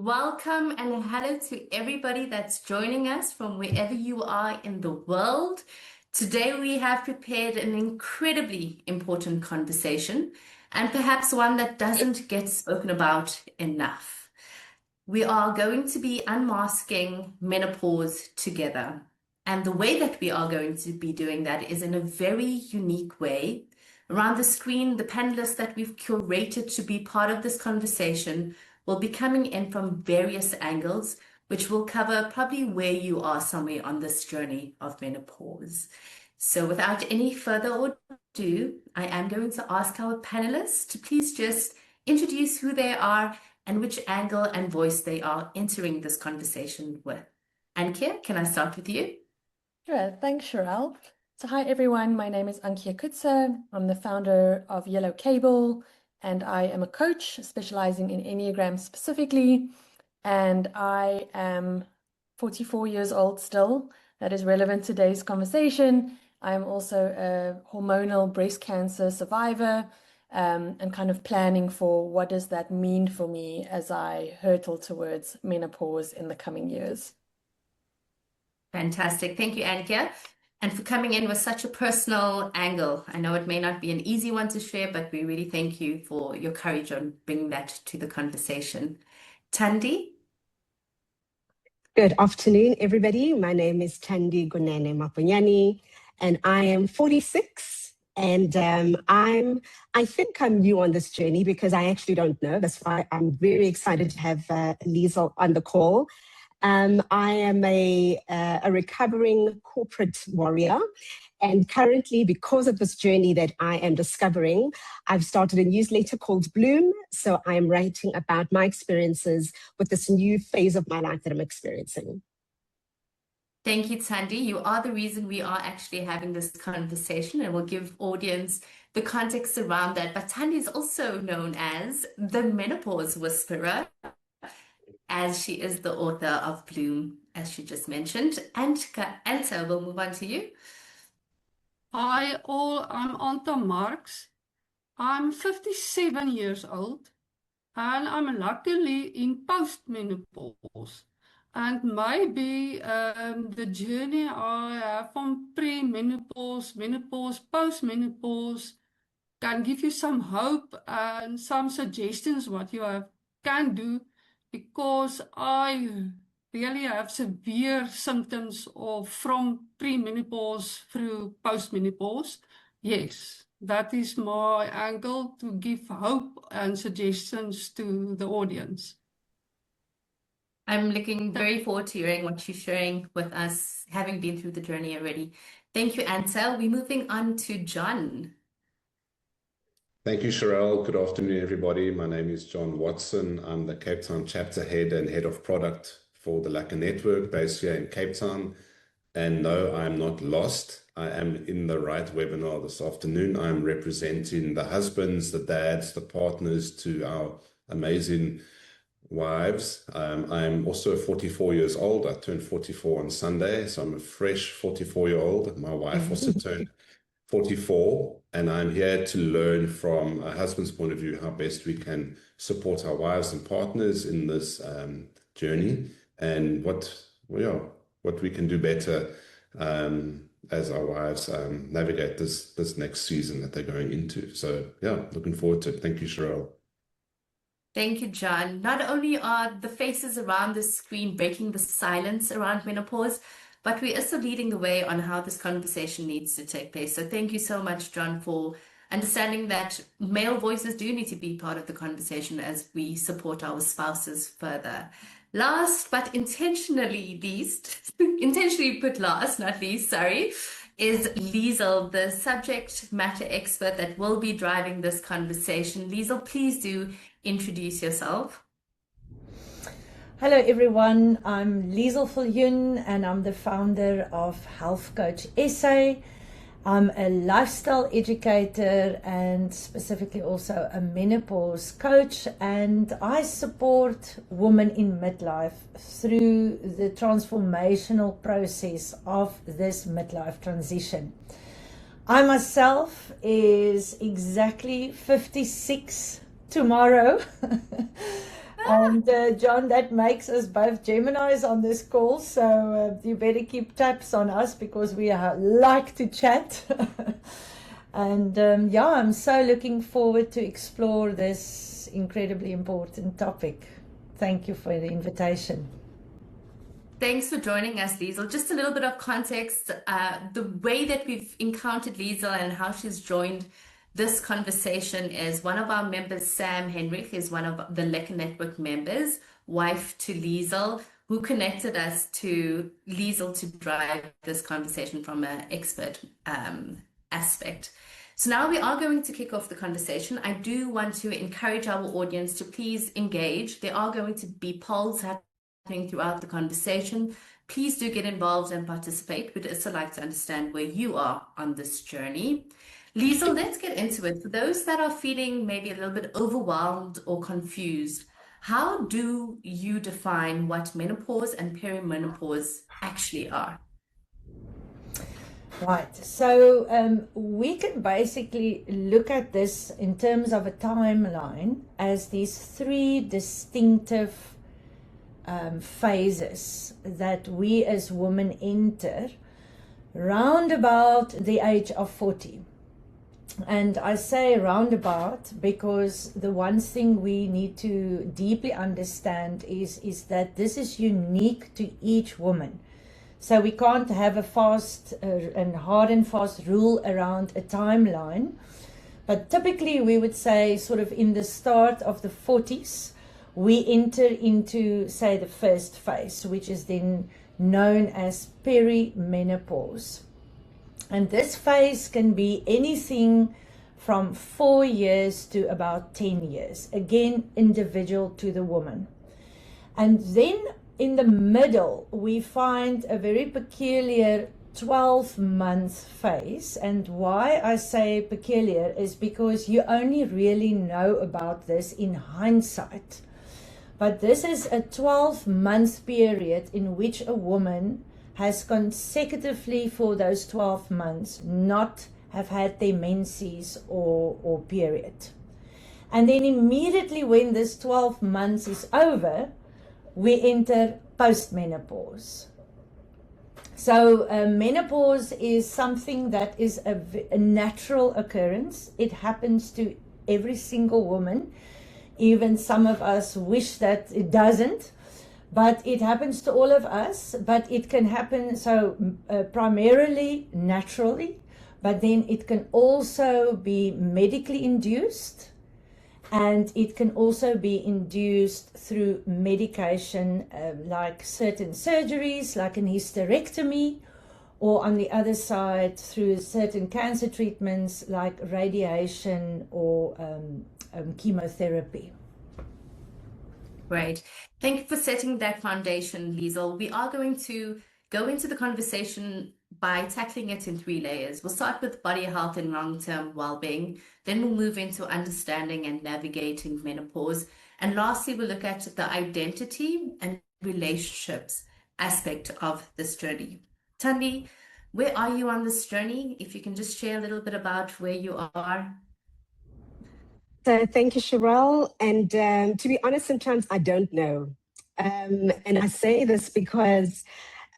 Welcome and hello to everybody that's joining us from wherever you are in the world. Today we have prepared an incredibly important conversation and perhaps one that doesn't get spoken about enough. We are going to be unmasking menopause together. And the way that we are going to be doing that is in a very unique way. Around the screen, the panelists that we've curated to be part of this conversation will be coming in from various angles, which will cover probably where you are somewhere on this journey of menopause. So without any further ado, I am going to ask our panelists to please just introduce who they are and which angle and voice they are entering this conversation with. Ankia, can I start with you? Sure, thanks, Sherelle. So hi everyone, my name is Ankia Coetzer. I'm the founder of Yellow Cable, and I am a coach specializing in Enneagram specifically. And I am 44 years old still. That is relevant to today's conversation. I'm also a hormonal breast cancer survivor, and kind of planning for what does that mean for me as I hurtle towards menopause in the coming years. Fantastic. Thank you, Ankia, and for coming in with such a personal angle. I know it may not be an easy one to share, but we really thank you for your courage on bringing that to the conversation. Thandi? Good afternoon, everybody. My name is Thandi Kunene Maponyane, and I am 46. And I think I'm new on this journey because I actually don't know. That's why I'm very excited to have Liesl on the call. I am a recovering corporate warrior. And currently, because of this journey that I am discovering, I've started a newsletter called Bloom. So I am writing about my experiences with this new phase of my life that I'm experiencing. Thank you, Thandi. You are the reason we are actually having this conversation, and we'll give audience the context around that. But Thandi is also known as the Menopause Whisperer, as she is the author of Bloom, as she just mentioned. Anta, we'll move on to you. Hi all, I'm Anta Marks. I'm 57 years old and I'm luckily in postmenopause. And maybe the journey I have from pre-menopause, menopause, post-menopause can give you some hope and some suggestions what you can do, because I really have severe symptoms from pre-menopause through post-menopause. Yes, that is my angle to give hope and suggestions to the audience. I'm looking very forward to hearing what you're sharing with us, having been through the journey already. Thank you, Ansel. We're moving on to John. Thank you, Sherelle. Good afternoon, everybody. My name is John Watson. I'm the Cape Town chapter head and head of product for the Lekker Network based here in Cape Town. And no, I'm not lost. I am in the right webinar this afternoon. I'm representing the husbands, the dads, the partners to our amazing wives. I'm also 44 years old. I turned 44 on Sunday, so I'm a fresh 44-year-old. My wife also turned 44, and I'm here to learn from a husband's point of view how best we can support our wives and partners in this journey, and what we can do better as our wives navigate this next season that they're going into. So yeah, looking forward to it. Thank you, Sherelle. Thank you, John. Not only are the faces around the screen breaking the silence around menopause, but we're also leading the way on how this conversation needs to take place. So thank you so much, John, for understanding that male voices do need to be part of the conversation as we support our spouses further. Last, but intentionally put last, not least, sorry, is Liesl, the subject matter expert that will be driving this conversation. Liesl, please do introduce yourself. Hello everyone, I'm Liesl Viljoen and I'm the founder of Health Coach SA. I'm a lifestyle educator and specifically also a menopause coach, and I support women in midlife through the transformational process of this midlife transition. I myself is exactly 56 tomorrow. And John, that makes us both Geminis on this call, so you better keep tabs on us because we like to chat. And yeah, I'm so looking forward to explore this incredibly important topic. Thank you for the invitation. Thanks for joining us, Liesl. Just a little bit of context. The way that we've encountered Liesl and how she's joined this conversation is one of our members, Sam Henrich, is one of the Lekker Network members, wife to Liesl, who connected us to Liesl to drive this conversation from an expert aspect. So now we are going to kick off the conversation. I do want to encourage our audience to please engage. There are going to be polls happening throughout the conversation. Please do get involved and participate. We'd also like to understand where you are on this journey. Liesl, let's get into it. For those that are feeling maybe a little bit overwhelmed or confused, how do you define what menopause and perimenopause actually are? Right, so we can basically look at this in terms of a timeline as these three distinctive phases that we as women enter round about the age of 40. And I say roundabout because the one thing we need to deeply understand is that this is unique to each woman. So we can't have a fast and hard and fast rule around a timeline. But typically we would say sort of in the start of the 40s, we enter into, say, the first phase, which is then known as perimenopause. And this phase can be anything from 4 years to about 10 years. Again, individual to the woman. And then in the middle, we find a very peculiar 12-month phase. And why I say peculiar is because you only really know about this in hindsight. But this is a 12-month period in which a woman has consecutively for those 12 months not have had their menses or period. And then immediately when this 12 months is over, we enter postmenopause. So menopause is something that is a natural occurrence. It happens to every single woman. Even some of us wish that it doesn't. But it happens to all of us, but it can happen primarily naturally, but then it can also be medically induced, and it can also be induced through medication like certain surgeries, like an hysterectomy, or on the other side through certain cancer treatments like radiation or chemotherapy. Great. Thank you for setting that foundation, Liesl. We are going to go into the conversation by tackling it in 3 layers. We'll start with body health and long-term well-being. Then we'll move into understanding and navigating menopause. And lastly, we'll look at the identity and relationships aspect of this journey. Thandi, where are you on this journey? If you can just share a little bit about where you are. So thank you, Sherelle. And to be honest, sometimes I don't know. And I say this because,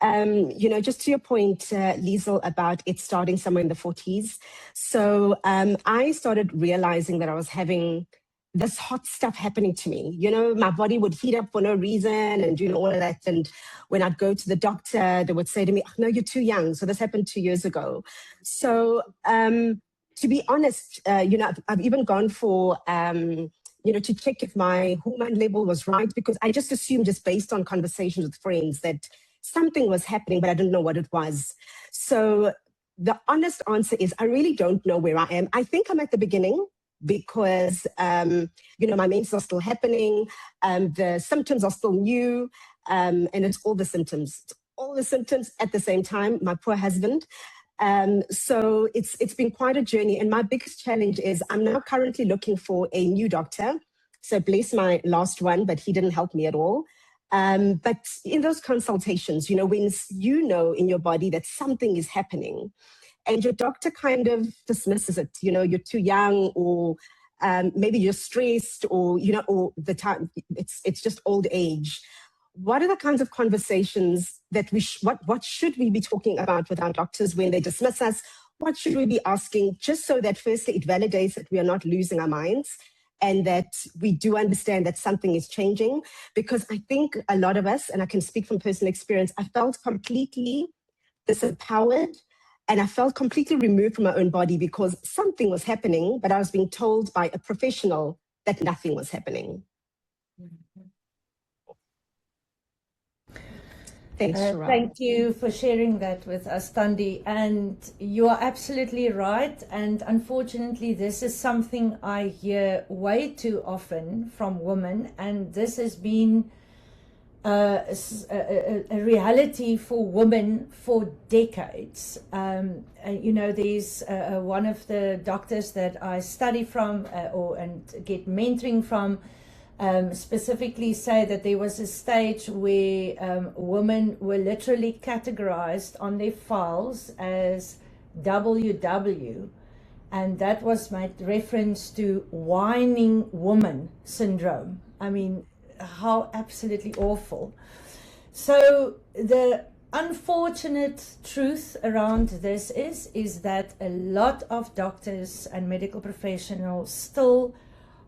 just to your point, Liesl, about it starting somewhere in the 40s. So I started realizing that I was having this hot stuff happening to me. My body would heat up for no reason and all of that. And when I'd go to the doctor, they would say to me, "Oh, no, you're too young." So this happened 2 years ago. So to be honest, I've even gone for, to check if my hormone level was right, because I just assumed, just based on conversations with friends, that something was happening, but I didn't know what it was. So the honest answer is I really don't know where I am. I think I'm at the beginning because, my menses are still happening. The symptoms are still new, and it's all the symptoms. All the symptoms at the same time, my poor husband. So it's been quite a journey. And my biggest challenge is I'm now currently looking for a new doctor. So bless my last one, but he didn't help me at all. But in those consultations, when in your body that something is happening and your doctor kind of dismisses it, you're too young, or maybe you're stressed, or or the time it's just old age. What are the kinds of conversations that what should we be talking about with our doctors when they dismiss us? What should we be asking, just so that firstly it validates that we are not losing our minds and that we do understand that something is changing? Because I think a lot of us, and I can speak from personal experience, I felt completely disempowered and I felt completely removed from my own body because something was happening, but I was being told by a professional that nothing was happening. Thanks, Sharelle. Thank you for sharing that with us, Thandi. And you are absolutely right. And unfortunately, this is something I hear way too often from women. And this has been a reality for women for decades. There's one of the doctors that I study from and get mentoring from, specifically say that there was a stage where women were literally categorized on their files as WW, and that was made reference to whining woman syndrome. I mean, how absolutely awful. So the unfortunate truth around this is that a lot of doctors and medical professionals still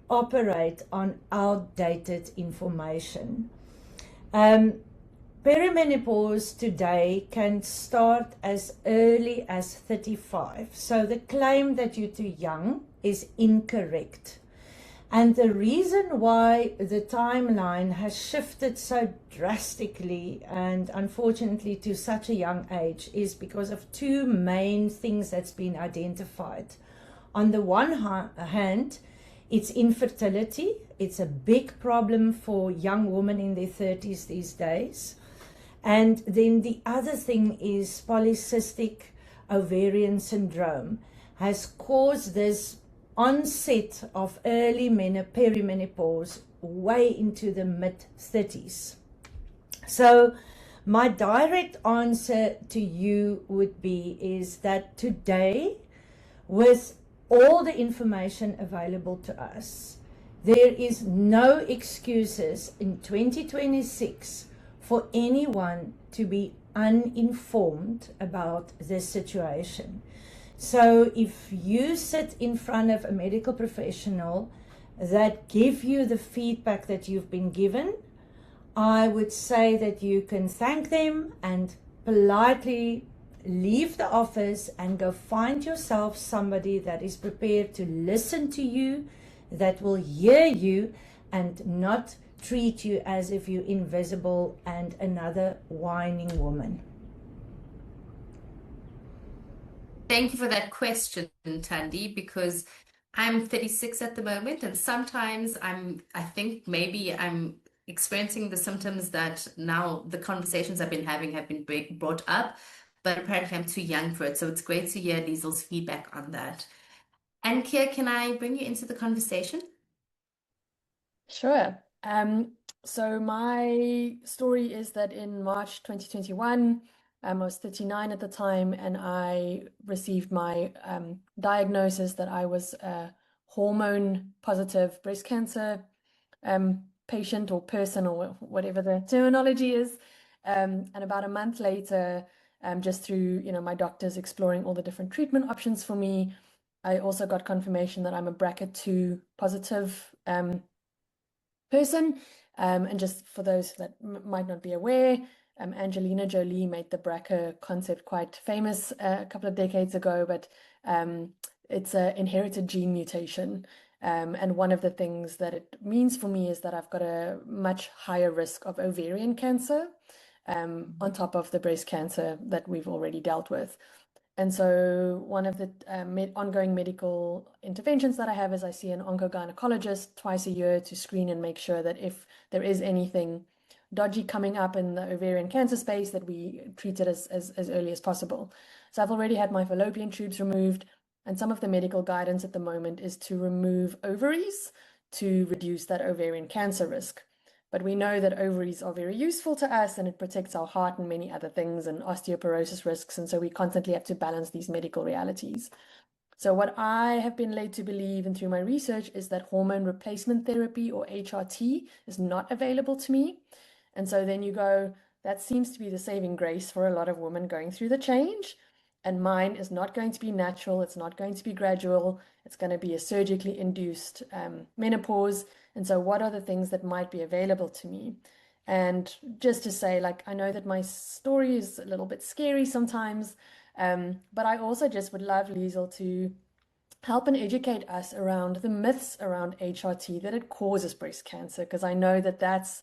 operate on outdated information. Perimenopause today can start as early as 35. So the claim that you're too young is incorrect. And the reason why the timeline has shifted so drastically and unfortunately to such a young age is because of two main things that's been identified. On the one hand, it's infertility. It's a big problem for young women in their 30s these days. And then the other thing is polycystic ovarian syndrome has caused this onset of early perimenopause way into the mid-30s. So my direct answer to you would be is that today, with all the information available to us, there is no excuses in 2026 for anyone to be uninformed about this situation. So if you sit in front of a medical professional that give you the feedback that you've been given, I would say that you can thank them and politely leave the office and go find yourself somebody that is prepared to listen to you, that will hear you and not treat you as if you're invisible and another whining woman. Thank you for that question, Thandi, because I'm 36 at the moment, and sometimes I think maybe I'm experiencing the symptoms that now the conversations I've been having have been brought up, but apparently I'm too young for it. So it's great to hear Liesel's feedback on that. Ankia, can I bring you into the conversation? Sure. So my story is that in March 2021, I was 39 at the time, and I received my diagnosis that I was a hormone-positive breast cancer patient or person, or whatever the terminology is. And about a month later, just through my doctors exploring all the different treatment options for me, I also got confirmation that I'm a BRCA2 positive person. And just for those that might not be aware, Angelina Jolie made the BRCA concept quite famous a couple of decades ago, but it's an inherited gene mutation. And one of the things that it means for me is that I've got a much higher risk of ovarian cancer on top of the breast cancer that we've already dealt with. And so one of the ongoing medical interventions that I have is I see an oncogynecologist twice a year to screen and make sure that if there is anything dodgy coming up in the ovarian cancer space, that we treat it as early as possible. So I've already had my fallopian tubes removed, and some of the medical guidance at the moment is to remove ovaries to reduce that ovarian cancer risk. But we know that ovaries are very useful to us, and it protects our heart and many other things, and osteoporosis risks. And so we constantly have to balance these medical realities. So what I have been led to believe and through my research is that hormone replacement therapy, or HRT, is not available to me. And so then you go, that seems to be the saving grace for a lot of women going through the change. And mine is not going to be natural. It's not going to be gradual. It's going to be a surgically induced menopause. And so what are the things that might be available to me? And just to say, like, I know that my story is a little bit scary sometimes, but I also just would love Liesl to help and educate us around the myths around HRT, that it causes breast cancer, because I know that that's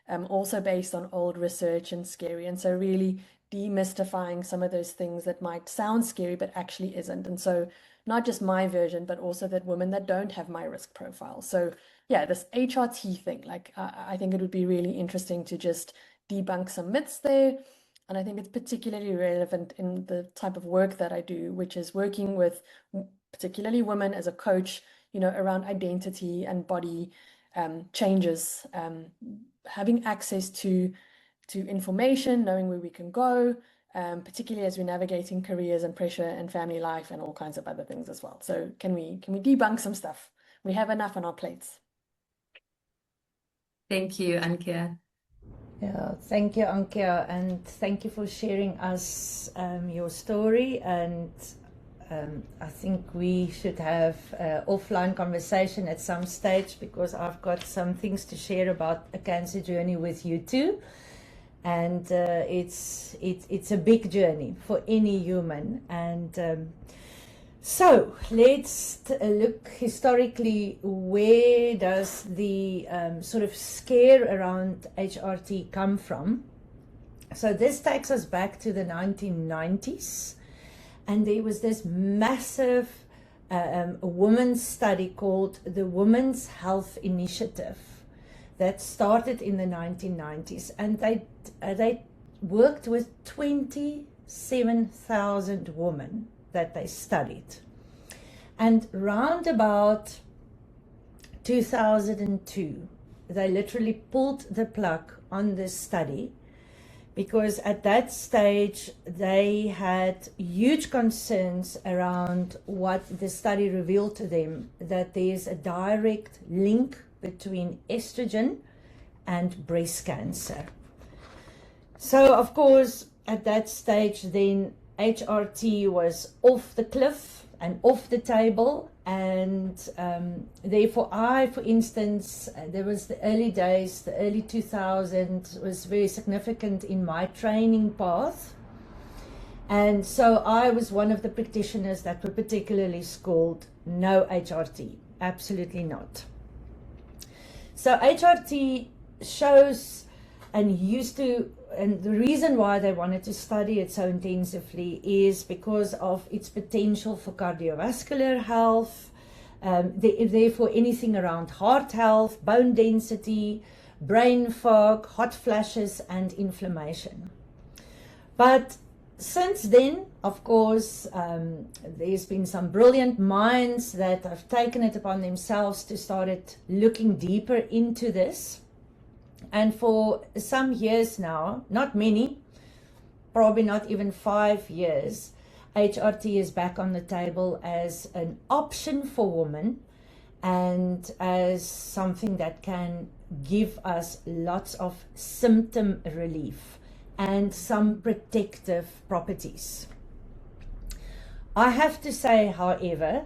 also based on old research and scary. And so really demystifying some of those things that might sound scary but actually isn't. And so not just my version, but also that women that don't have my risk profile. So yeah, this HRT thing, like I think it would be really interesting to just debunk some myths there. And I think it's particularly relevant in the type of work that I do, which is working with particularly women as a coach, you know, around identity and body changes, having access to information, knowing where we can go, particularly as we're navigating careers and pressure and family life and all kinds of other things as well. So can we debunk some stuff? We have enough on our plates. Thank you, Ankia. Yeah, thank you, Ankia, and thank you for sharing us your story. And I think we should have an offline conversation at some stage, because I've got some things to share about a cancer journey with you too. And it's a big journey for any human. And so let's look historically, where does the sort of scare around HRT come from? So this takes us back to the 1990s, and there was this massive women's study called the Women's Health Initiative that started in the 1990s, and they worked with 27,000 women that they studied. And round about 2002, they literally pulled the plug on this study, because at that stage they had huge concerns around what the study revealed to them, that there's a direct link between estrogen and breast cancer. So of course at that stage then HRT was off the cliff and off the table, and therefore for instance, there was the early days, the early 2000s was very significant in my training path, and so I was one of the practitioners that were particularly scolded, no HRT, absolutely not. So HRT shows and used to, and the reason why they wanted to study it so intensively is because of its potential for cardiovascular health, therefore anything around heart health, bone density, brain fog, hot flashes, and inflammation. But since then, of course, there's been some brilliant minds that have taken it upon themselves to start looking deeper into this. And for some years now, not many, probably not even 5 years, HRT is back on the table as an option for women and as something that can give us lots of symptom relief and some protective properties. I have to say, however,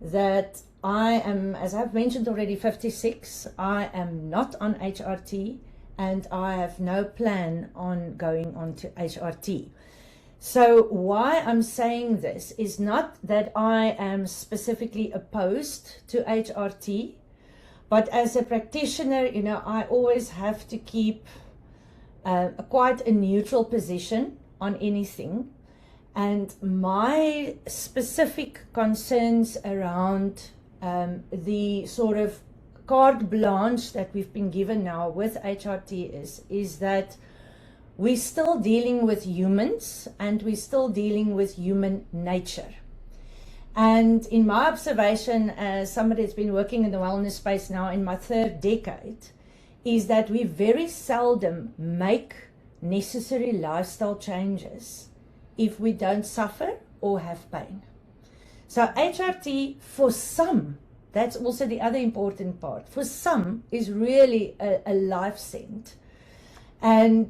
that I am, as I've mentioned already, 56. I am not on HRT, and I have no plan on going on to HRT. So why I'm saying this is not that I am specifically opposed to HRT, but as a practitioner, you know, I always have to keep quite a neutral position on anything. And my specific concerns around the sort of carte blanche that we've been given now with HRT is that we're still dealing with humans and we're still dealing with human nature. And in my observation, as somebody that's been working in the wellness space now in my 3rd decade, is that we very seldom make necessary lifestyle changes if we don't suffer or have pain. So HRT for some, that's also the other important part, for some is really a life sent. And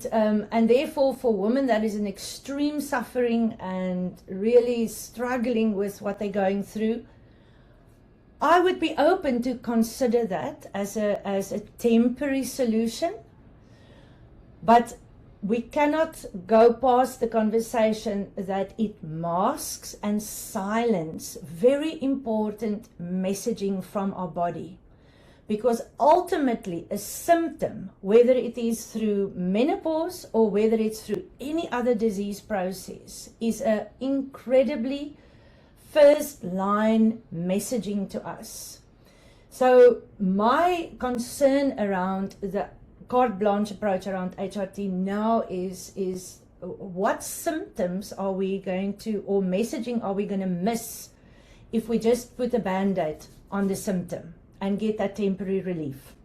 therefore for women that is in extreme suffering and really struggling with what they're going through, I would be open to consider that as a temporary solution, but we cannot go past the conversation that it masks and silences very important messaging from our body. Because ultimately a symptom, whether it is through menopause or whether it's through any other disease process, is an incredibly first line messaging to us. So my concern around the carte blanche approach around HRT now is what symptoms are we going to, or messaging are we going to miss if we just put a band-aid on the symptom and get that temporary relief.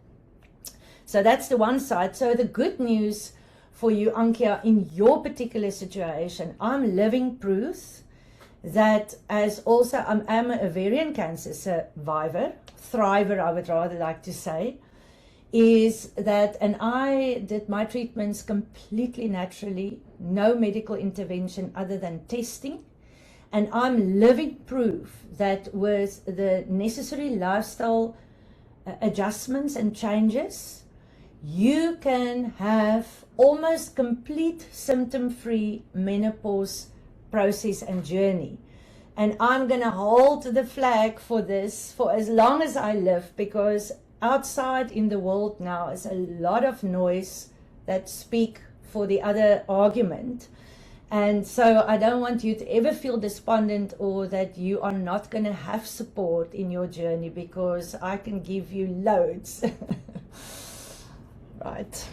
So that's the one side. So the good news for you, Ankia, in your particular situation, I'm living proof that as also I'm an ovarian cancer survivor, thriver I would rather like to say, is that, and I did my treatments completely naturally, no medical intervention other than testing. And I'm living proof that with the necessary lifestyle adjustments and changes, you can have almost complete symptom-free menopause process and journey. And I'm going to hold the flag for this for as long as I live, because outside in the world now is a lot of noise that speak for the other argument. And so I don't want you to ever feel despondent or that you are not going to have support in your journey, because I can give you loads. Right.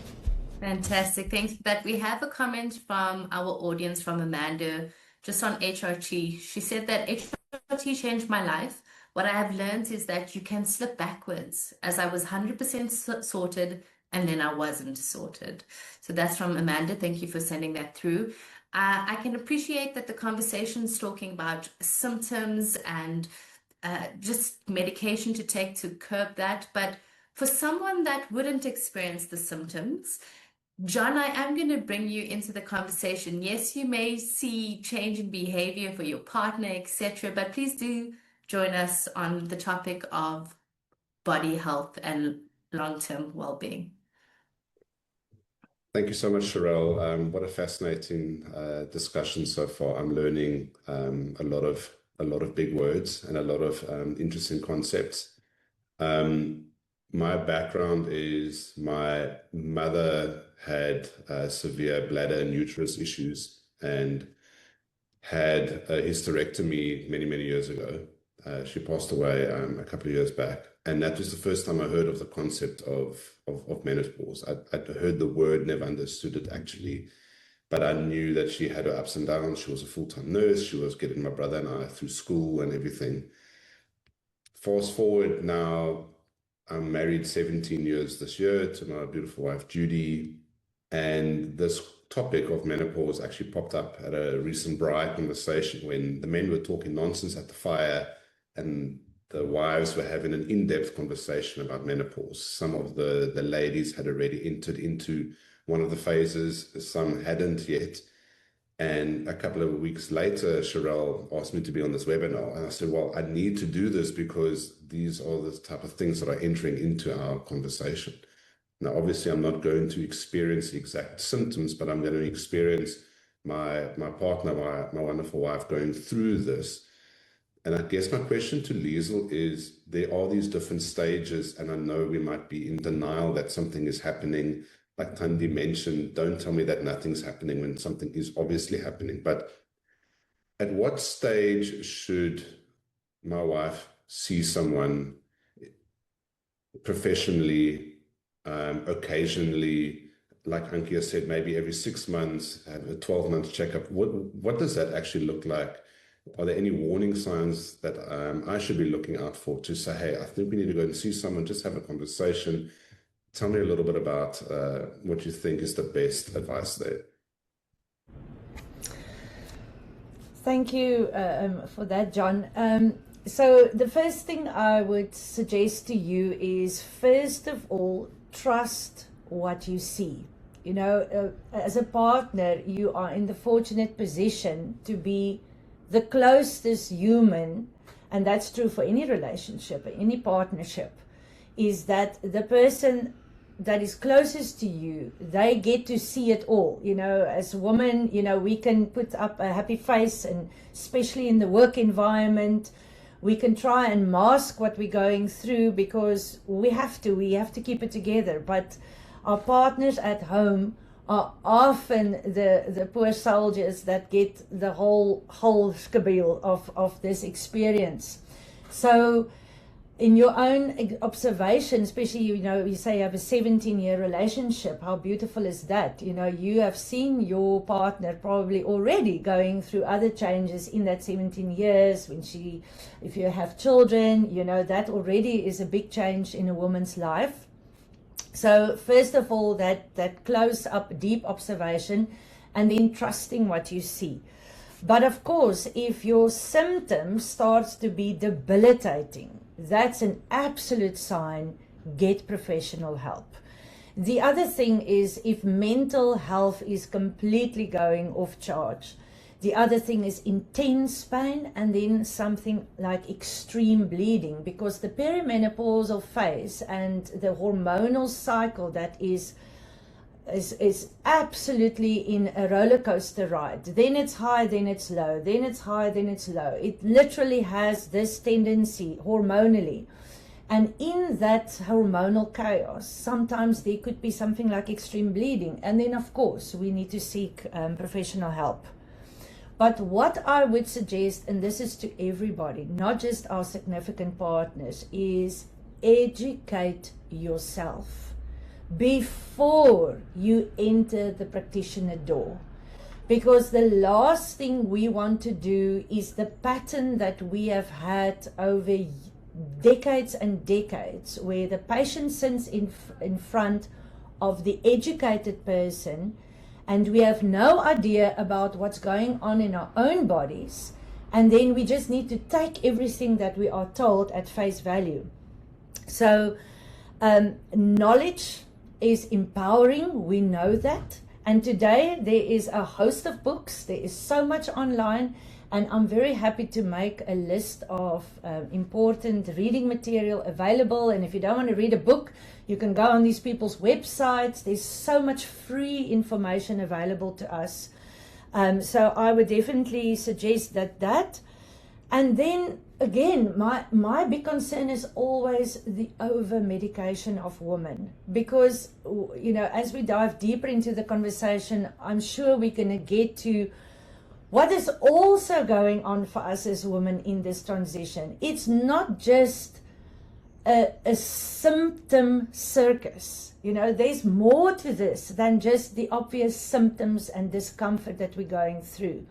Fantastic. Thanks for that. We have a comment from our audience, from Amanda, just on HRT. She said that HRT changed my life. What I have learned is that you can slip backwards, as I was 100% sorted and then I wasn't sorted. So that's from Amanda. Thank you for sending that through. I can appreciate that the conversation's talking about symptoms and just medication to take to curb that. But for someone that wouldn't experience the symptoms, John, I am going to bring you into the conversation. Yes, you may see change in behavior for your partner, etc., but please do join us on the topic of body health and long-term well-being. Thank you so much, Sherelle. What a fascinating discussion so far. I'm learning a lot of big words and a lot of interesting concepts. My background is my mother had severe bladder and uterus issues and had a hysterectomy many, many years ago. She passed away a couple of years back. And that was the first time I heard of the concept of menopause. I'd heard the word, never understood it actually, but I knew that she had her ups and downs. She was a full-time nurse. She was getting my brother and I through school and everything. Fast forward now, I'm married 17 years this year to my beautiful wife, Judy. And this topic of menopause actually popped up at a recent bride conversation when the men were talking nonsense at the fire and the wives were having an in-depth conversation about menopause. Some of the ladies had already entered into one of the phases, some hadn't yet. And a couple of weeks later, Sherelle asked me to be on this webinar. And I said, well, I need to do this because these are the type of things that are entering into our conversation. Now, obviously, I'm not going to experience the exact symptoms, but I'm going to experience my partner, my wonderful wife, going through this. And I guess my question to Liesl is, there are these different stages, and I know we might be in denial that something is happening. Like Thandi mentioned, don't tell me that nothing's happening when something is obviously happening. But at what stage should my wife see someone professionally, occasionally, like Ankia said, maybe every 6 months, have a 12-month checkup? What does that actually look like? Are there any warning signs that I should be looking out for to say, hey, I think we need to go and see someone, just have a conversation? Tell me a little bit about what you think is the best advice there. Thank you for that, John. So the first thing I would suggest to you is, first of all, trust what you see. You know, as a partner, you are in the fortunate position to be the closest human, and that's true for any relationship, any partnership, is that the person that is closest to you, they get to see it all. You know, as women, you know, we can put up a happy face, and especially in the work environment, we can try and mask what we're going through because we have to keep it together. But our partners at home are often the poor soldiers that get the whole scabill of this experience. So in your own observation, especially, you know, you say you have a 17-year relationship, how beautiful is that? You know, you have seen your partner probably already going through other changes in that 17 years. If you have children, you know, that already is a big change in a woman's life. So first of all, that close up, deep observation, and then trusting what you see. But of course, if your symptoms starts to be debilitating, that's an absolute sign, get professional help. The other thing is, if mental health is completely going off charge. The other thing is intense pain, and then something like extreme bleeding, because the perimenopausal phase and the hormonal cycle that is absolutely in a roller coaster ride. Then it's high, then it's low, then it's high, then it's low. It literally has this tendency hormonally. And in that hormonal chaos, sometimes there could be something like extreme bleeding. And then, of course, we need to seek professional help. But what I would suggest, and this is to everybody, not just our significant partners, is educate yourself before you enter the practitioner door. Because the last thing we want to do is the pattern that we have had over decades and decades, where the patient sits in front of the educated person, and we have no idea about what's going on in our own bodies, and then we just need to take everything that we are told at face value. So knowledge is empowering, we know that, and today there is a host of books, there is so much online, and I'm very happy to make a list of important reading material available. And if you don't want to read a book, you can go on these people's websites. There's so much free information available to us. So I would definitely suggest that. And then again, my big concern is always the over-medication of women. Because, you know, as we dive deeper into the conversation, I'm sure we're going to get to what is also going on for us as women in this transition. It's not just a symptom circus. You know, there's more to this than just the obvious symptoms and discomfort that we're going through.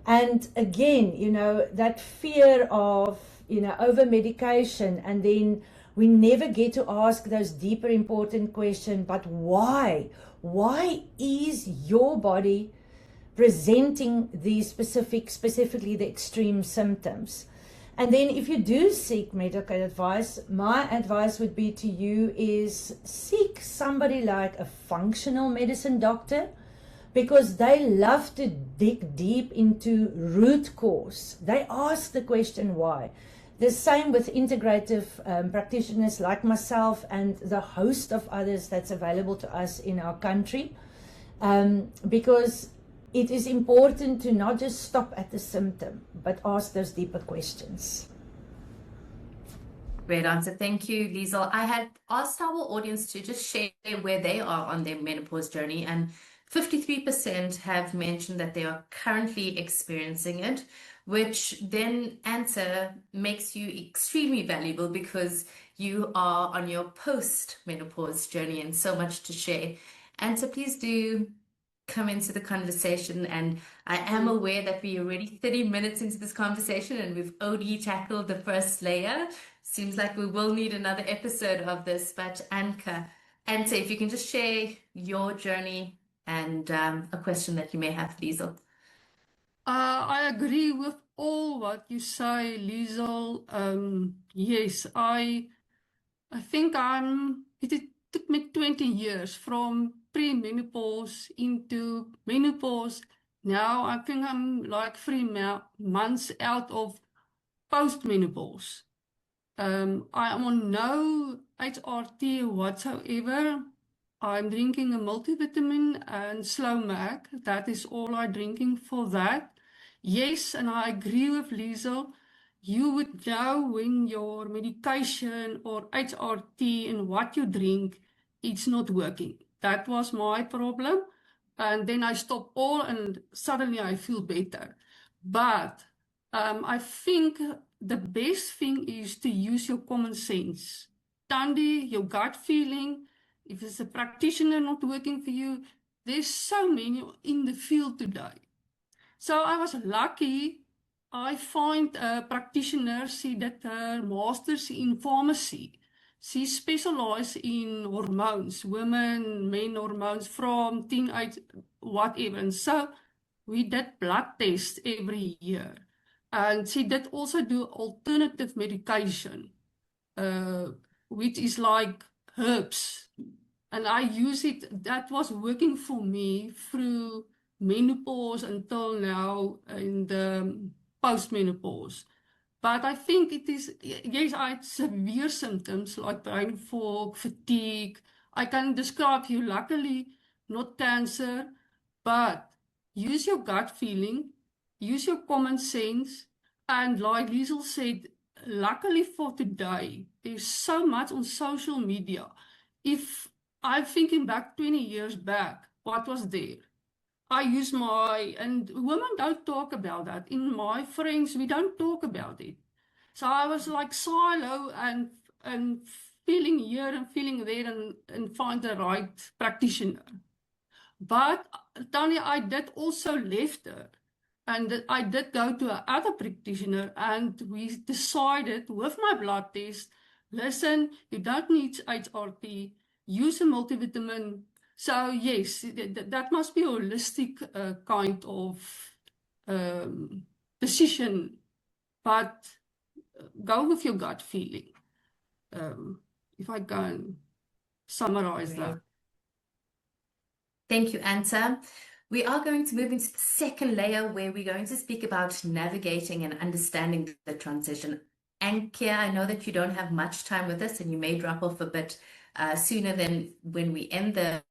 And again, you know, that fear of, you know, over medication, and then we never get to ask those deeper important questions. But why? Why is your body presenting these specifically the extreme symptoms? And then if you do seek medical advice, my advice would be to you is seek somebody like a functional medicine doctor, because they love to dig deep into root cause. They ask the question why. The same with integrative practitioners like myself and the host of others that's available to us in our country, because it is important to not just stop at the symptom, but ask those deeper questions. Great answer. Thank you, Liesl. I had asked our audience to just share where they are on their menopause journey, and 53% have mentioned that they are currently experiencing it, which then answer makes you extremely valuable because you are on your post-menopause journey and so much to share. And so please do come into the conversation. And I am aware that we're already 30 minutes into this conversation and we've only tackled the first layer. Seems like we will need another episode of this, but Ankia, if you can just share your journey and a question that you may have, Liesl. I agree with all what you say, Liesel. Yes, I think it took me 20 years from pre-menopause into menopause. Now I think I'm like 3 months out of post-menopause. I am on no HRT whatsoever. I'm drinking a multivitamin and slow mac. That is all I'm drinking for that. Yes, and I agree with Liesel. You would know when your medication or HRT and what you drink, it's not working. That was my problem. And then I stopped all and suddenly I feel better. But I think the best thing is to use your common sense. Thandi, your gut feeling. If it's a practitioner not working for you, there's so many in the field today. So I was lucky. I find a practitioner, she did her master's in pharmacy. She specialized in hormones, women, men hormones from teenage, whatever. And so we did blood tests every year. And she did also do alternative medication, uh, which is like herbs. And I use it, that was working for me through menopause until now in the post-menopause. But I think it is, yes, I had severe symptoms like brain fog, fatigue. I can describe you, luckily, not cancer, but use your gut feeling, use your common sense. And like Liesel said, luckily for today, there's so much on social media. If I'm thinking back 20 years back, what was there? I use and women don't talk about that. In my friends, we don't talk about it. So I was like silo and feeling here and feeling there and find the right practitioner. But Tanya, I did also left her. And I did go to another practitioner and we decided with my blood test, listen, you don't need HRT, use a multivitamin. So yes, that must be a holistic kind of decision, but go with your gut feeling. If I can summarize that. Thank you, Anta. We are going to move into the second layer where we're going to speak about navigating and understanding the transition. Ankia, I know that you don't have much time with us and you may drop off a bit sooner than when we end the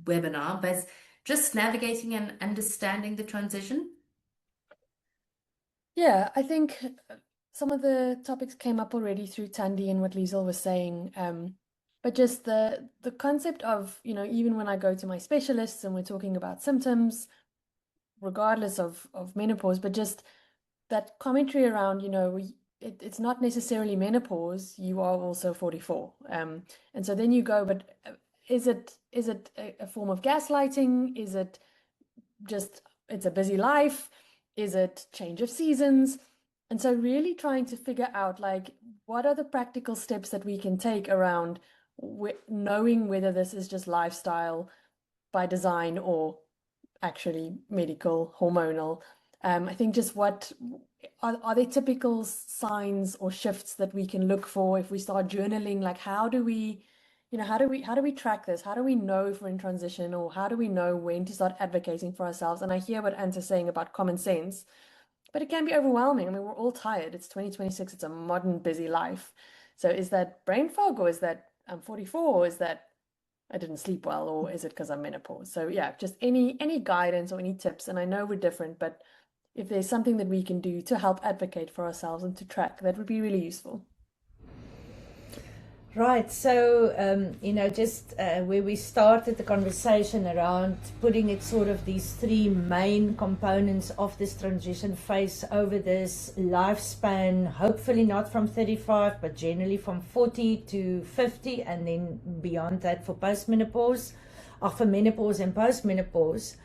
webinar, but just navigating and understanding the transition. Yeah, I think some of the topics came up already through Thandi and what Liesel was saying. But just the concept of, even when I go to my specialists and we're talking about symptoms, regardless of menopause, but just that commentary around, it's not necessarily menopause, you are also 44. And so then you go, but is it a form of gaslighting? Is it just, it's a busy life? Is it change of seasons? And so really trying to figure out, like, what are the practical steps that we can take around knowing whether this is just lifestyle by design or actually medical, hormonal. I think just what are there typical signs or shifts that we can look for if we start journaling? Like, how do we track this? How do we know if we're in transition, or how do we know when to start advocating for ourselves? And I hear what Anta's saying about common sense, but it can be overwhelming. I mean, we're all tired. It's 2026. It's a modern, busy life. So is that brain fog, or is that I'm 44, or is that I didn't sleep well, or is it because I'm menopause? So yeah, just any guidance or any tips. And I know we're different, but if there's something that we can do to help advocate for ourselves and to track, that would be really useful. Right, so, just where we started the conversation around putting it sort of these three main components of this transition phase over this lifespan, hopefully not from 35, but generally from 40 to 50, and then beyond that for postmenopause, or for menopause and postmenopause.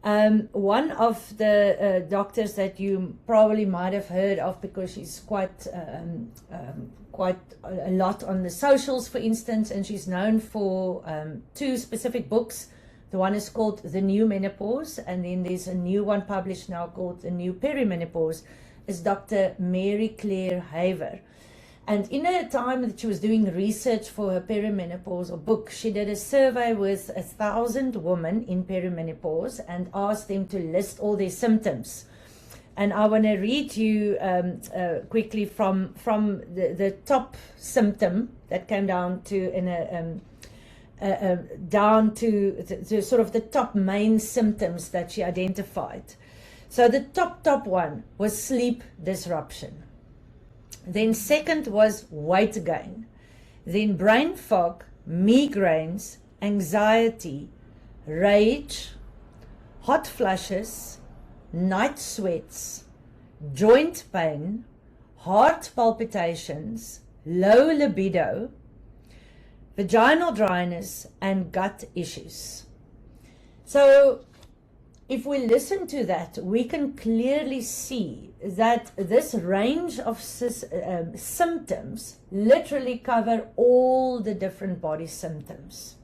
One of the doctors that you probably might have heard of, because she's quite a lot on the socials, for instance, and she's known for two specific books, The one is called The New Menopause, and then there's a new one published now called The New Perimenopause, is Dr. Mary Claire Haver. And in a time that she was doing research for her perimenopausal book, she did a survey with 1,000 women in perimenopause and asked them to list all their symptoms. And I want to read you quickly from the top symptom that came down to the sort of the top main symptoms that she identified. So the top one was sleep disruption. Then second was weight gain. Then brain fog, migraines, anxiety, rage, hot flushes, night sweats, joint pain, heart palpitations, low libido, vaginal dryness, and gut issues. So if we listen to that, we can clearly see that this range of symptoms literally cover all the different body symptoms.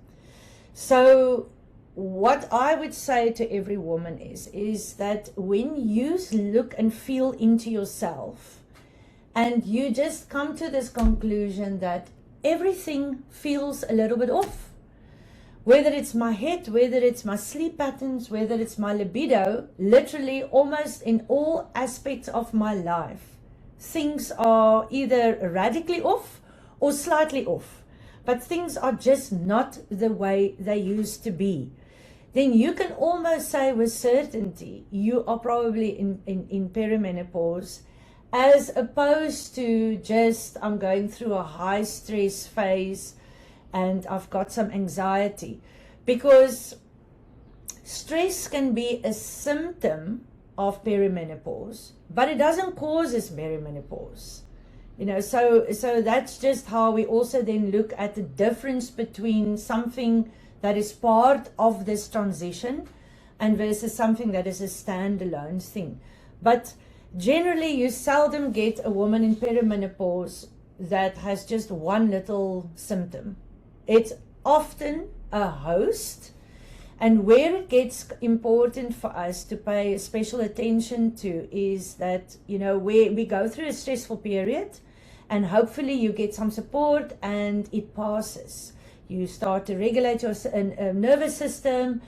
So what I would say to every woman is that when you look and feel into yourself and you just come to this conclusion that everything feels a little bit off, whether it's my head, whether it's my sleep patterns, whether it's my libido, literally almost in all aspects of my life, things are either radically off or slightly off, but things are just not the way they used to be. Then you can almost say with certainty you are probably in perimenopause, as opposed to just I'm going through a high stress phase and I've got some anxiety, because stress can be a symptom of perimenopause, but it doesn't cause us perimenopause. So that's just how we also then look at the difference between something that is part of this transition and versus something that is a standalone thing. But generally, you seldom get a woman in perimenopause that has just one little symptom. It's often a host, and where it gets important for us to pay special attention to is that, we go through a stressful period and hopefully you get some support and it passes. You start to regulate your nervous system,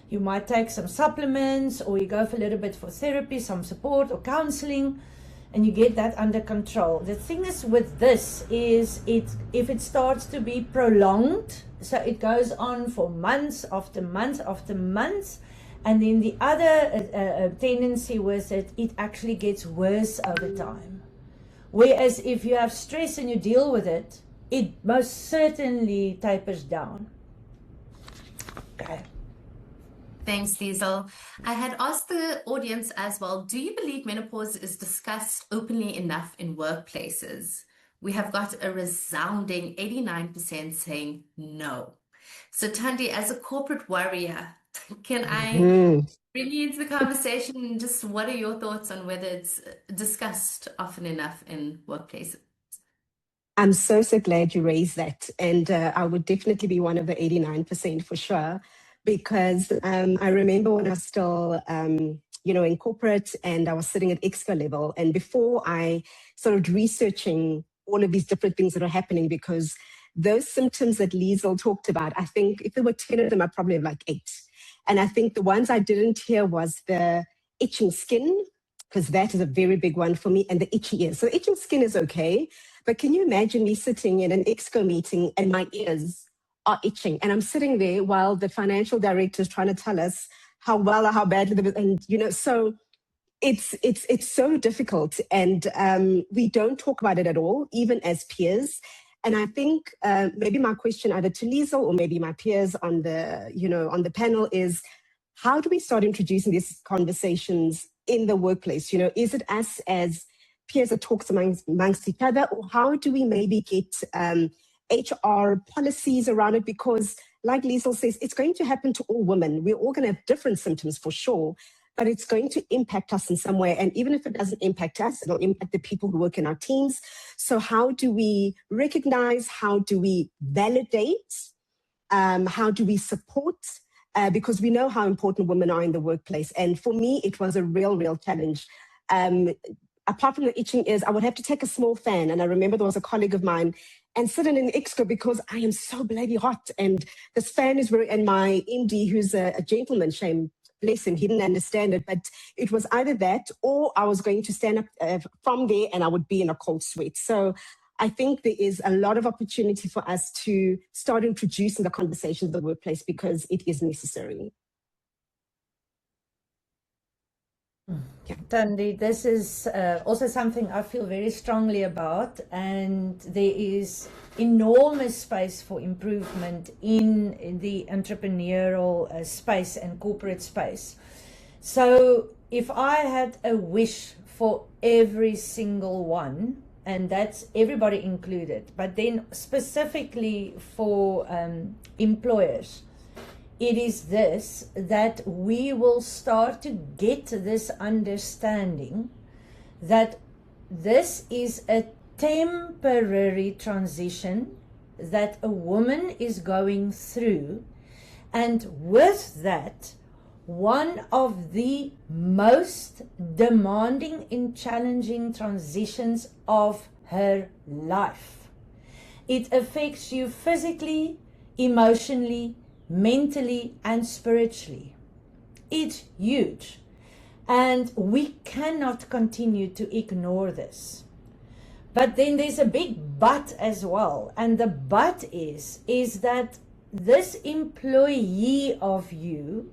you might take some supplements, or you go for a little bit for therapy, some support or counseling, and you get that under control. The thing is with this is if it starts to be prolonged, so it goes on for months after months after months, and then the other tendency with it actually gets worse over time. Whereas if you have stress and you deal with it, it most certainly tapers down. Okay. Thanks, Liesl. I had asked the audience as well, do you believe menopause is discussed openly enough in workplaces? We have got a resounding 89% saying no. So Thandi, as a corporate warrior, can I bring you into the conversation? Just what are your thoughts on whether it's discussed often enough in workplaces? I'm so glad you raised that. And I would definitely be one of the 89% for sure. Because I remember when I was still, in corporate, and I was sitting at exco level, and before I started researching all of these different things that are happening, because those symptoms that Liesl talked about, I think if there were 10 of them, I probably have like 8. And I think the ones I didn't hear was the itching skin, because that is a very big one for me, and the itchy ears. So itching skin is okay, but can you imagine me sitting in an exco meeting and my ears are itching, and I'm sitting there while the financial director is trying to tell us how well or how badly, so it's so difficult, and we don't talk about it at all, even as peers. And I think maybe my question either to Liesl or maybe my peers on the panel is, how do we start introducing these conversations in the workplace? Is it us as peers that talks amongst each other, or how do we maybe get HR policies around it? Because like Liesl says, it's going to happen to all women. We're all going to have different symptoms for sure, but it's going to impact us in some way. And even if it doesn't impact us, it'll impact the people who work in our teams. So how do we recognize? How do we validate? How do we support? because we know how important women are in the workplace. And for me, it was a real challenge. Apart from the itching ears, I would have to take a small fan. And I remember there was a colleague of mine and sit in an exco because I am so bloody hot. And this fan is very, and my MD, who's a gentleman, shame, bless him, he didn't understand it. But it was either that or I was going to stand up from there and I would be in a cold sweat. So I think there is a lot of opportunity for us to start introducing the conversation in the workplace because it is necessary. Yeah. Thandi, this is also something I feel very strongly about, and there is enormous space for improvement in the entrepreneurial space and corporate space. So if I had a wish for every single one, and that's everybody included, but then specifically for employers, it is this, that we will start to get this understanding that this is a temporary transition that a woman is going through, and with that, one of the most demanding and challenging transitions of her life. It affects you physically, emotionally, mentally, and spiritually. It's huge. And we cannot continue to ignore this. But then there's a big but as well. And the but is that this employee of you,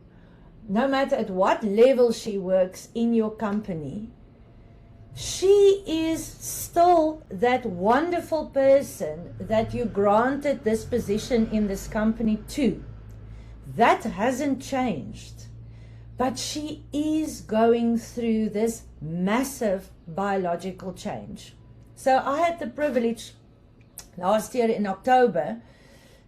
no matter at what level she works in your company, she is still that wonderful person that you granted this position in this company to. That hasn't changed. But she is going through this massive biological change. So I had the privilege last year in October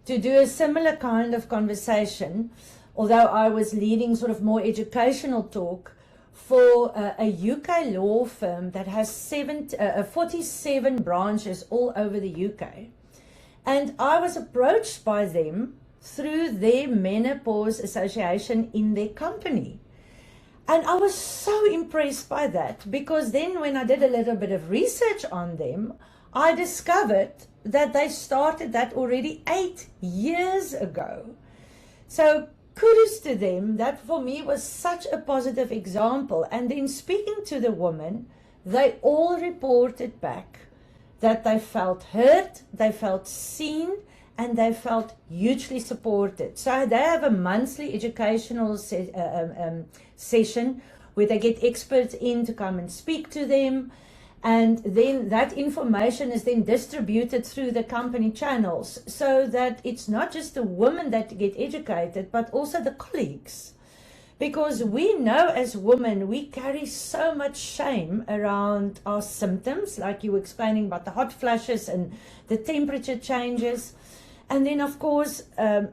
to do a similar kind of conversation, although I was leading sort of more educational talk for a UK law firm that has 47 branches all over the UK. And I was approached by them through their menopause association in their company. And I was so impressed by that, because then when I did a little bit of research on them, I discovered that they started that already 8 years ago. So kudos to them. That for me was such a positive example. And then speaking to the women, they all reported back that they felt heard, they felt seen, and they felt hugely supported. So they have a monthly educational session where they get experts in to come and speak to them. And then that information is then distributed through the company channels, so that it's not just the women that get educated, but also the colleagues. Because we know as women, we carry so much shame around our symptoms, like you were explaining about the hot flashes and the temperature changes. And then, of course,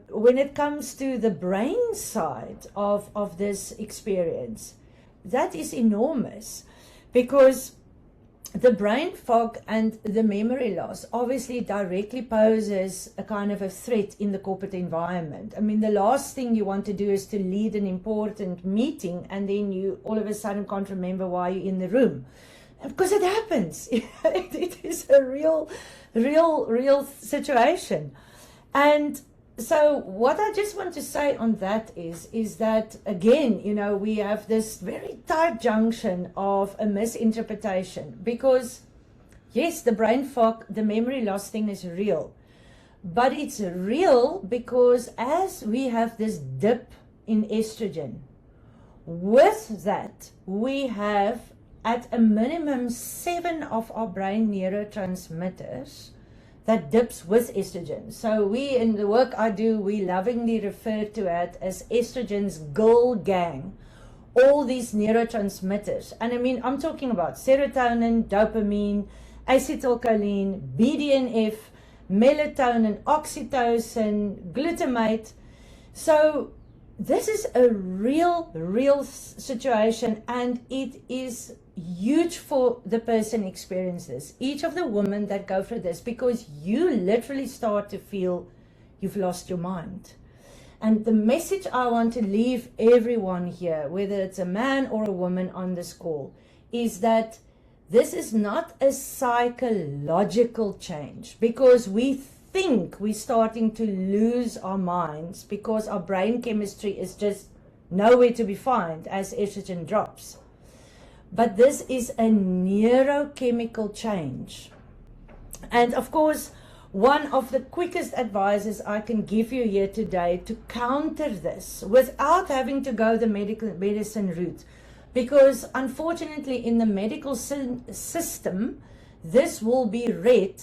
when it comes to the brain side of this experience, that is enormous, because the brain fog and the memory loss obviously directly poses a kind of a threat in the corporate environment. I mean, the last thing you want to do is to lead an important meeting and then you all of a sudden can't remember why you're in the room. Because it happens. It is a real situation. And so what I just want to say on that is that, again, you know, we have this very tight junction of a misinterpretation, because yes, the brain fog, the memory loss thing is real, but it's real because as we have this dip in estrogen, with that we have at a minimum 7 of our brain neurotransmitters that dips with estrogen. So we, in the work I do, we lovingly refer to it as estrogen's girl gang. All these neurotransmitters. And I mean, I'm talking about serotonin, dopamine, acetylcholine, BDNF, melatonin, oxytocin, glutamate. So this is a real situation, and it is huge for the person experiencing this, each of the women that go through this, because you literally start to feel you've lost your mind. And the message I want to leave everyone here, whether it's a man or a woman on this call, is that this is not a psychological change, because we think we're starting to lose our minds because our brain chemistry is just nowhere to be found as estrogen drops. But this is a neurochemical change. And of course, one of the quickest advices I can give you here today to counter this without having to go the medicine route, because unfortunately in the medical system, this will be read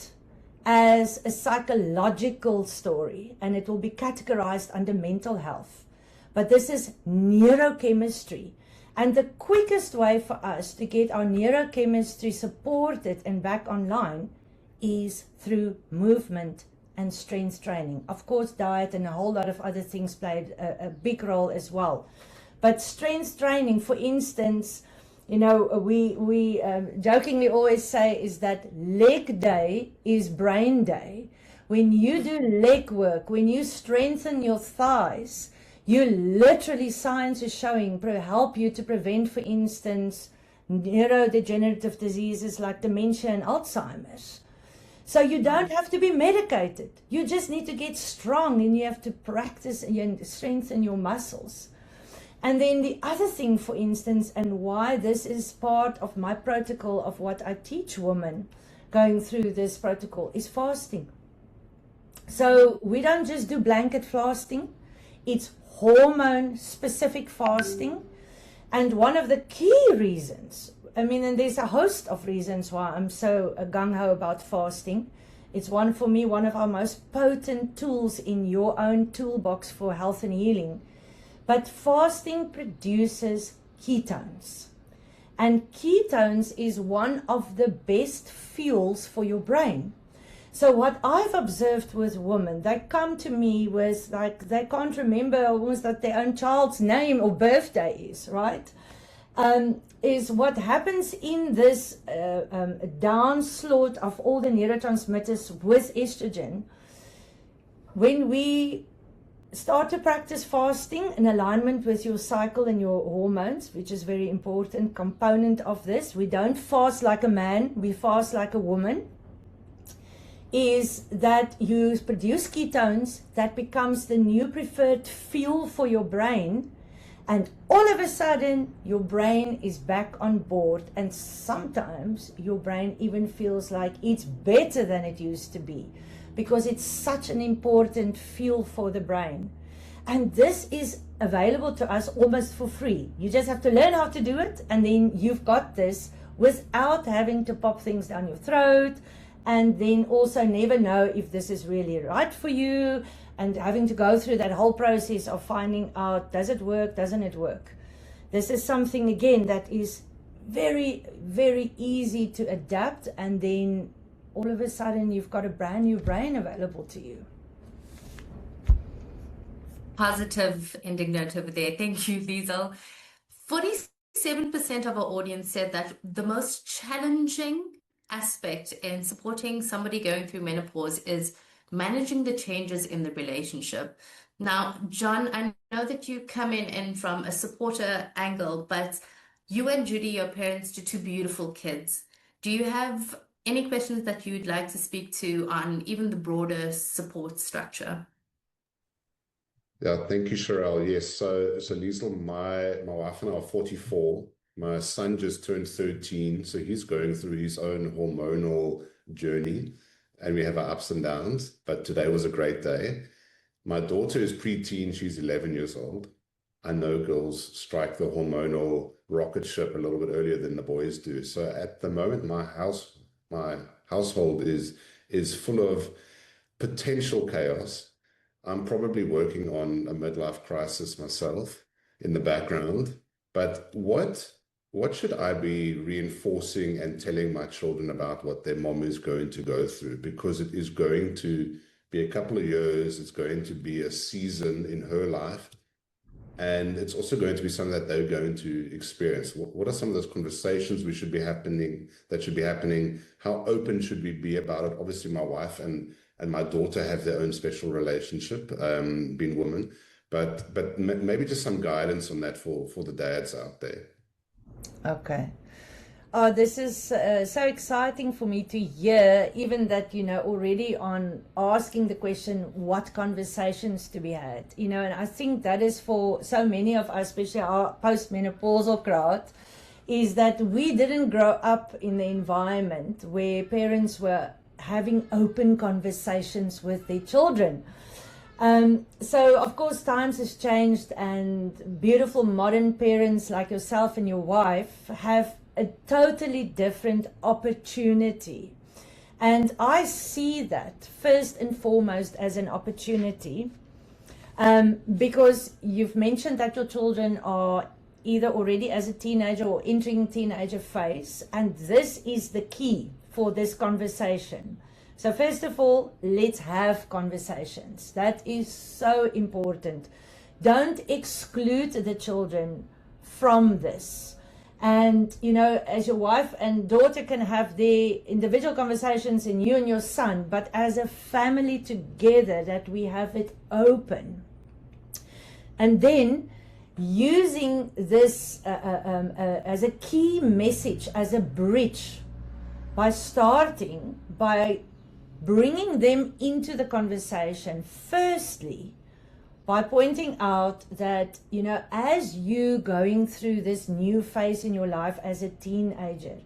as a psychological story and it will be categorized under mental health. But this is neurochemistry. And the quickest way for us to get our neurochemistry supported and back online is through movement and strength training. Of course, diet and a whole lot of other things played a big role as well. But strength training, for instance, you know, we jokingly always say is that leg day is brain day. When you do leg work, when you strengthen your thighs, you literally, science is showing, help you to prevent, for instance, neurodegenerative diseases like dementia and Alzheimer's. So you don't have to be medicated. You just need to get strong and you have to practice and strengthen your muscles. And then the other thing, for instance, and why this is part of my protocol of what I teach women going through this protocol, is fasting. So we don't just do blanket fasting. It's hormone-specific fasting. And one of the key reasons, I mean, and there's a host of reasons why I'm so gung-ho about fasting. It's for me, one of our most potent tools in your own toolbox for health and healing. But fasting produces ketones. And ketones is one of the best fuels for your brain. So what I've observed with women, they come to me with, like, they can't remember almost that their own child's name or birthday is, right? Is what happens in this downslaught of all the neurotransmitters with estrogen. When we start to practice fasting in alignment with your cycle and your hormones, which is a very important component of this, we don't fast like a man, we fast like a woman, is that you produce ketones that becomes the new preferred fuel for your brain. And all of a sudden, your brain is back on board. And sometimes your brain even feels like it's better than it used to be, because it's such an important fuel for the brain. And this is available to us almost for free. You just have to learn how to do it, and then you've got this without having to pop things down your throat, and then also never know if this is really right for you, and having to go through that whole process of finding out, does it work, doesn't it work? This is something, again, that is very, very easy to adapt, and then all of a sudden you've got a brand new brain available to you. Positive ending note over there. Thank you, Liesel. 47% of our audience said that the most challenging aspect in supporting somebody going through menopause is managing the changes in the relationship. Now, John, I know that you come in from a supporter angle, but you and Judy, your parents, to two beautiful kids. Do you have any questions that you'd like to speak to on even the broader support structure? Yeah, thank you, Sherelle. Yes, so Liesel, my wife and I are 44. My son just turned 13, so he's going through his own hormonal journey, and we have our ups and downs, but today was a great day. My daughter is preteen, she's 11 years old. I know girls strike the hormonal rocket ship a little bit earlier than the boys do. So at the moment, my household is full of potential chaos. I'm probably working on a midlife crisis myself in the background, but what should I be reinforcing and telling my children about what their mom is going to go through? Because it is going to be a couple of years, it's going to be a season in her life, and it's also going to be something that they're going to experience. What are some of those conversations that should be happening? How open should we be about it? Obviously, my wife and my daughter have their own special relationship, being women, But maybe just some guidance on that for the dads out there. Okay. Oh, this is so exciting for me to hear, even that, already on asking the question, what conversations to be had, and I think that is for so many of us, especially our postmenopausal crowd, is that we didn't grow up in the environment where parents were having open conversations with their children. So of course times has changed, and beautiful modern parents like yourself and your wife have a totally different opportunity. And I see that first and foremost as an opportunity, because you've mentioned that your children are either already as a teenager or entering teenager phase, and this is the key for this conversation. So first of all, let's have conversations. That is so important. Don't exclude the children from this. And, as your wife and daughter can have their individual conversations, and you and your son, but as a family together, that we have it open. And then using this as a key message, as a bridge, by starting by bringing them into the conversation, firstly, by pointing out that, as you going through this new phase in your life as a teenager,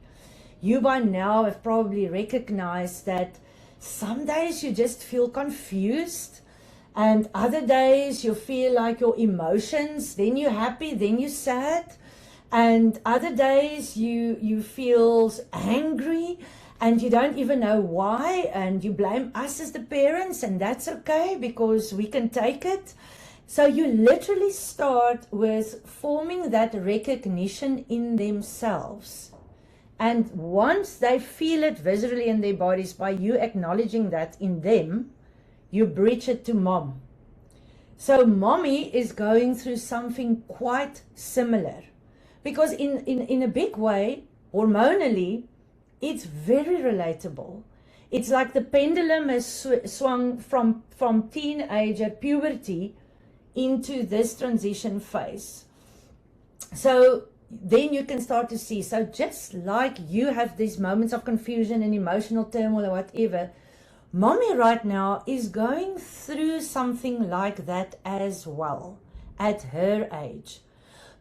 you by now have probably recognized that some days you just feel confused, and other days you feel like your emotions, then you're happy, then you're sad, and other days you feel angry, and you don't even know why, and you blame us as the parents, and that's okay because we can take it. So you literally start with forming that recognition in themselves. And once they feel it viscerally in their bodies, by you acknowledging that in them, you bridge it to mom. So mommy is going through something quite similar, because in a big way, hormonally, it's very relatable. It's like the pendulum has swung from teenager puberty into this transition phase. So then you can start to see, so just like you have these moments of confusion and emotional turmoil or whatever, mommy right now is going through something like that as well at her age.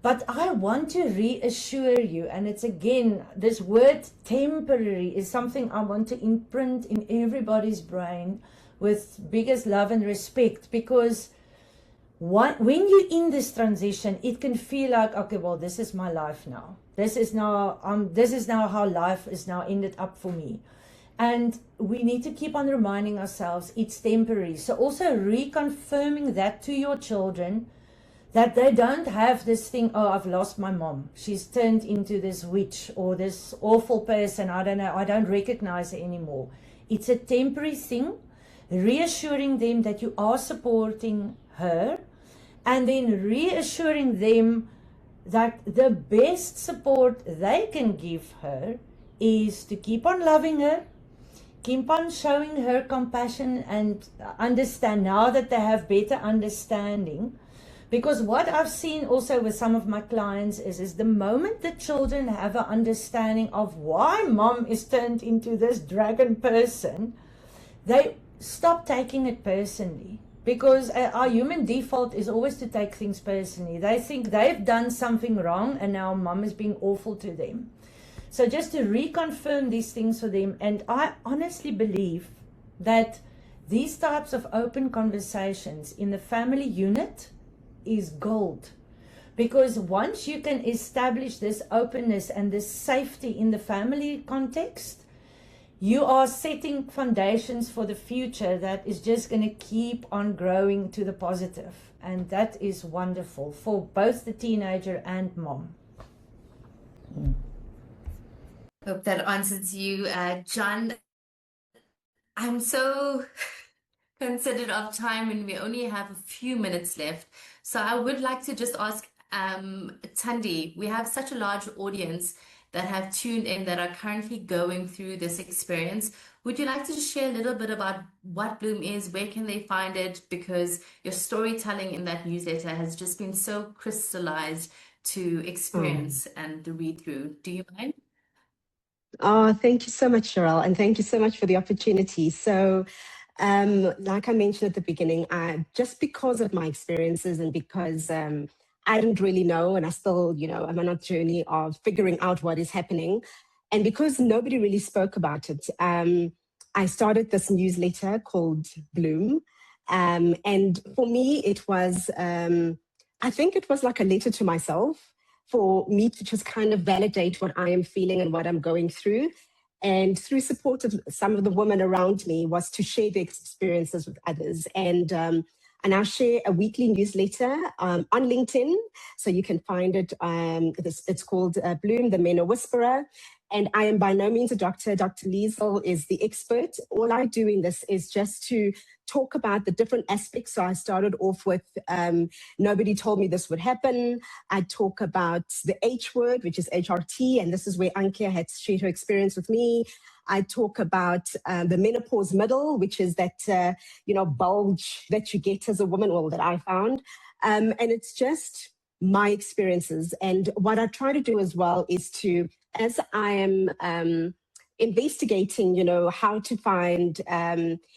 But I want to reassure you, and it's again, this word temporary is something I want to imprint in everybody's brain with biggest love and respect, because when you're in this transition, it can feel like, okay, well, this is my life now. This is now how life is now ended up for me. And we need to keep on reminding ourselves it's temporary. So also reconfirming that to your children, that they don't have this thing, oh, I've lost my mom. She's turned into this witch or this awful person. I don't know. I don't recognize her anymore. It's a temporary thing. Reassuring them that you are supporting her, and then reassuring them that the best support they can give her is to keep on loving her, keep on showing her compassion and understand now that they have better understanding. Because what I've seen also with some of my clients is the moment the children have an understanding of why mom is turned into this dragon person, they stop taking it personally. Because our human default is always to take things personally. They think they've done something wrong and now mom is being awful to them. So just to reconfirm these things for them, and I honestly believe that these types of open conversations in the family unit is gold. Because once you can establish this openness and this safety in the family context, you are setting foundations for the future that is just going to keep on growing to the positive. And that is wonderful for both the teenager and mom. Hope that answers you, John. I'm so considerate of time, and we only have a few minutes left. So I would like to just ask Thandi, we have such a large audience that have tuned in that are currently going through this experience. Would you like to just share a little bit about what Bloom is? Where can they find it? Because your storytelling in that newsletter has just been so crystallized to experience and the read through. Do you mind? Oh, thank you so much, Cheryl, and thank you so much for the opportunity. So, like I mentioned at the beginning, just because of my experiences and because I didn't really know, and I still, I'm on a journey of figuring out what is happening, and because nobody really spoke about it, I started this newsletter called Bloom, and for me, it was, I think it was like a letter to myself for me to just kind of validate what I am feeling and what I'm going through. And through support of some of the women around me was to share the experiences with others. And I share a weekly newsletter on LinkedIn. So you can find it. It's called Bloom, the Menor Whisperer. And I am by no means a doctor. Dr. Liesel is the expert. All I do in this is just to talk about the different aspects. So I started off with nobody told me this would happen. I talk about the H word, which is HRT, and this is where Ankia had shared her experience with me. I talk about the menopause middle, which is that, bulge that you get as a woman, well, that I found. And it's just my experiences. And what I try to do as well is to, as I am investigating, how to find,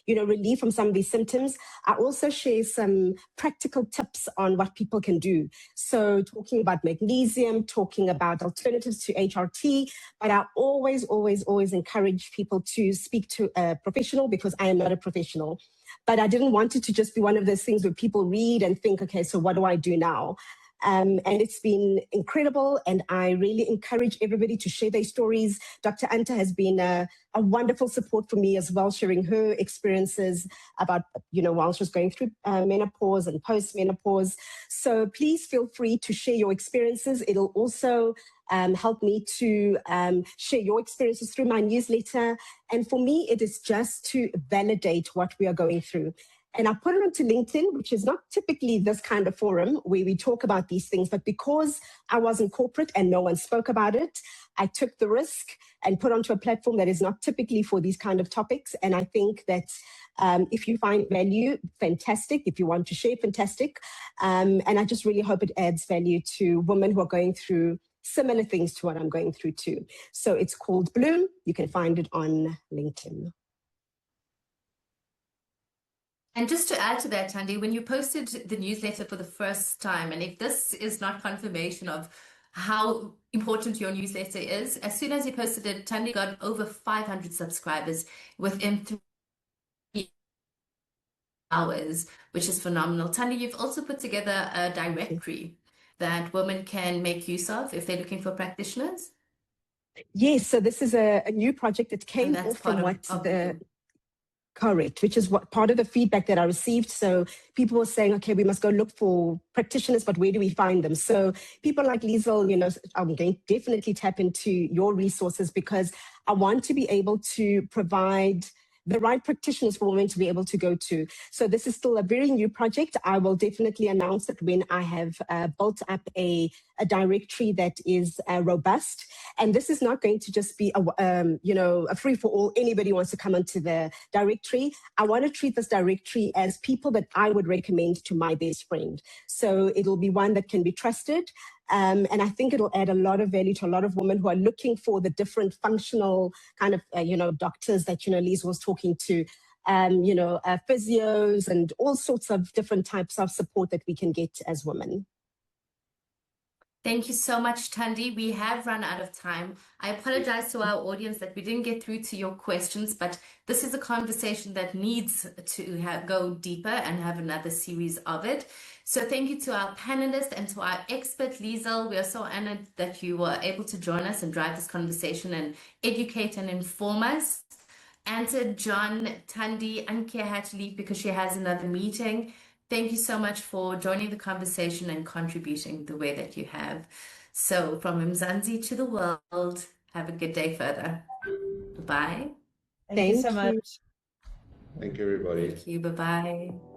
relief from some of these symptoms, I also share some practical tips on what people can do. So talking about magnesium, talking about alternatives to HRT, but I always, always, always encourage people to speak to a professional because I am not a professional. But I didn't want it to just be one of those things where people read and think, okay, so what do I do now? And it's been incredible, and I really encourage everybody to share their stories. Dr. Anta has been a wonderful support for me as well, sharing her experiences about, while she was going through menopause and post-menopause. So please feel free to share your experiences. It'll also help me to share your experiences through my newsletter. And for me, it is just to validate what we are going through. And I put it onto LinkedIn, which is not typically this kind of forum where we talk about these things. But because I was in corporate and no one spoke about it, I took the risk and put onto a platform that is not typically for these kind of topics. And I think that if you find value, fantastic. If you want to share, fantastic. And I just really hope it adds value to women who are going through similar things to what I'm going through too. So it's called Bloom. You can find it on LinkedIn. And just to add to that, Thandi, when you posted the newsletter for the first time, and if this is not confirmation of how important your newsletter is, as soon as you posted it, Thandi got over 500 subscribers within 3 hours, which is phenomenal. Thandi, you've also put together a directory that women can make use of if they're looking for practitioners. Yes, so this is a new project that came And that's off from part of the Correct, which is what part of the feedback that I received. So people were saying, okay, we must go look for practitioners, but where do we find them? So people like Liesel, I'm going to definitely tap into your resources because I want to be able to provide the right practitioners for women to be able to go to. So this is still a very new project. I will definitely announce it when I have built up a directory that is robust. And this is not going to just be a free for all. Anybody wants to come onto the directory. I want to treat this directory as people that I would recommend to my best friend. So it'll be one that can be trusted. And I think it'll add a lot of value to a lot of women who are looking for the different functional kind of, doctors that, Lise was talking to, physios and all sorts of different types of support that we can get as women. Thank you so much, Thandi. We have run out of time. I apologize to our audience that we didn't get through to your questions, but this is a conversation that needs to go deeper and have another series of it. So thank you to our panelists and to our expert, Liesel. We are so honored that you were able to join us and drive this conversation and educate and inform us. And to John, Thandi, Ankia had to leave because she has another meeting. Thank you so much for joining the conversation and contributing the way that you have. So from Mzansi to the world, have a good day further. Bye. Thank you so much. Thank you, everybody. Thank you. Bye-bye.